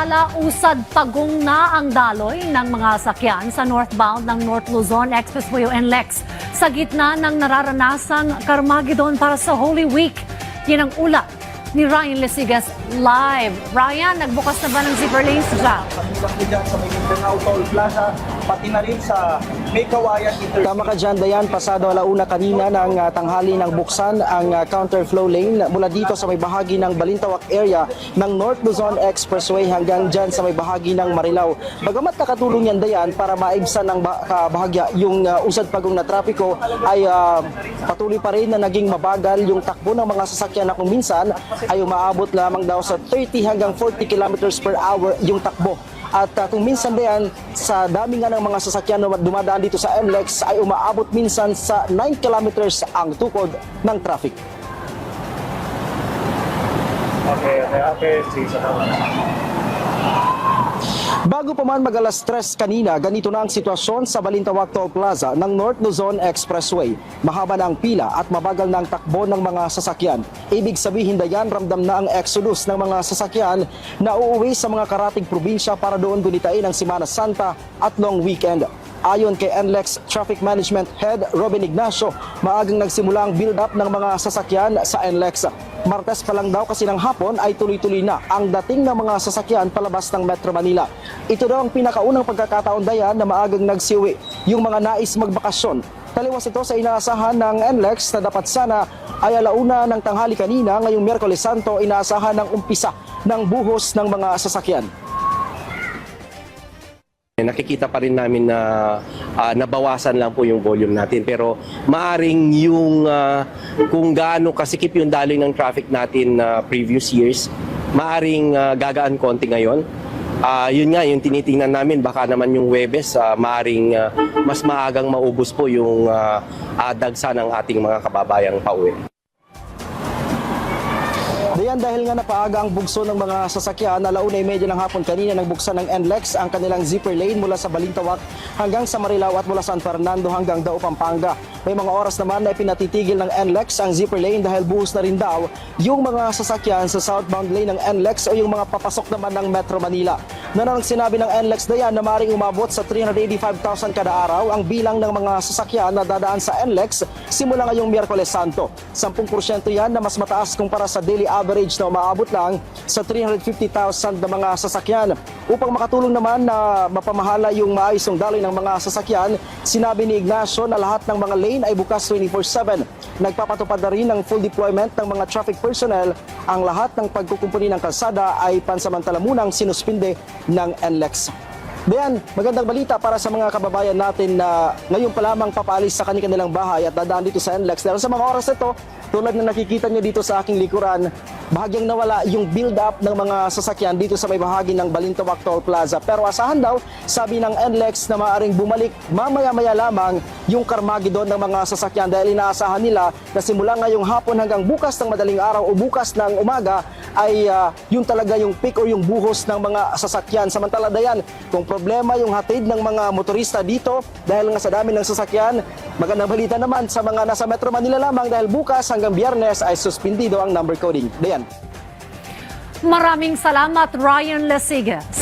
Samantala, usad pagong na ang daloy ng mga sakyan sa northbound ng North Luzon Expressway o NLEX sa gitna ng nararanasang Carmageddon para sa Holy Week. Yan ang ulat ni Ryan Lesigas live. Ryan, nagbukas na ba ng zipper lanes dyan? Kanilang dyan sa may Mindanao Toll Plaza, pati na rin sa May Kawayan Intercity. Tama ka dyan, Dayan. Pasado alauna kanina ng tanghali ng buksan ang counterflow lane mula dito sa may bahagi ng Balintawak area ng North Luzon Expressway hanggang dyan sa may bahagi ng Marilao. Bagamat nakatulong yan, Dayan, para maibsan ng bahagya yung usad pagong na trapiko ay patuloy pa rin na naging mabagal yung takbo ng mga sasakyan na kung minsan ay umaabot lamang daw sa 30 hanggang 40 kilometers per hour yung takbo. At kung minsan diyan, sa dami nga ng mga sasakyan na dumadaan dito sa NLEX ay umaabot minsan sa 9 kilometers ang tukod ng traffic. Okay. Sige, Bago pa man mag-alas 3 kanina, ganito na ang sitwasyon sa Balintawak Toll Plaza ng North Luzon Expressway. Mahaba na ang pila at mabagal na ang takbo ng mga sasakyan. Ibig sabihin, Dayan, ramdam na ang exodus ng mga sasakyan na uuwi sa mga karating probinsya para doon gunitain ang Semana Santa at long weekend. Ayon kay NLEX Traffic Management Head Robin Ignacio, maagang nagsimula ang build-up ng mga sasakyan sa NLEX. Martes pa lang daw kasi ng hapon ay tuloy-tuloy na ang dating ng mga sasakyan palabas ng Metro Manila. Ito daw ang pinakaunang pagkakataon, Dayan, na maagang nagsiuwi yung mga nais magbakasyon. Taliwas ito sa inaasahan ng NLEX na dapat sana ay alauna ng tanghali kanina. Ngayong Miyerkules Santo, inaasahan ng umpisa ng buhos ng mga sasakyan. Nakikita pa rin namin na nabawasan lang po yung volume natin, pero maaring yung kung gaano kasikip yung daloy ng traffic natin previous years, maaring gagaan konti ngayon. Yun nga, yung tinitingnan namin, baka naman yung Huwebes, maaring mas maagang maubos po yung dagsa ng ating mga kababayang pauwi. Dayan, dahil nga napaaga ang bugso ng mga sasakyan, alauna 12 ng hapon kanina nang buksan ng NLEX ang kanilang zipper lane mula sa Balintawak hanggang sa Marilao at mula San Fernando hanggang Dao, Pampanga. May mga oras naman na pinatitigil ng NLEX ang zipper lane dahil buhos na rin daw yung mga sasakyan sa southbound lane ng NLEX o yung mga papasok naman ng Metro Manila. Nanang sinabi ng NLEX, Dayan, na maring umabot sa 385,000 kada araw ang bilang ng mga sasakyan na dadaan sa NLEX simula ngayong Miyerkules Santo. 10% yan na mas mataas kumpara sa daily average na umaabot lang sa 350,000 na mga sasakyan. Upang makatulong naman na mapamahala yung maayos daloy ng mga sasakyan, sinabi ni Ignacio na lahat ng mga lane ay bukas 24/7. Nagpapatupad na rin ng full deployment ng mga traffic personnel. Ang lahat ng pagkukumpuni ng kalsada ay pansamantala munang sinuspinde ng NLEX. Dayan, magandang balita para sa mga kababayan natin na ngayon pa lamang papaalis sa kanilang bahay at dadaan dito sa NLEX. Dahil sa mga oras ito, tulad na nakikita nyo dito sa aking likuran, bahagyang nawala yung build-up ng mga sasakyan dito sa may bahagi ng Balintawak Toll Plaza. Pero asahan daw, sabi ng NLEX, na maaaring bumalik mamaya-maya lamang yung Carmageddon ng mga sasakyan dahil inaasahan nila na simula ngayong hapon hanggang bukas ng madaling araw o bukas ng umaga ay yun talaga yung peak o yung buhos ng mga sasakyan. Samantala, Dayan, kung problema yung hatid ng mga motorista dito dahil nga sa dami ng sasakyan, magandang balita naman sa mga nasa Metro Manila lamang dahil bukas hanggang Biyernes ay suspendido ang number coding. Dayan. Maraming salamat, Ryan Lesigas.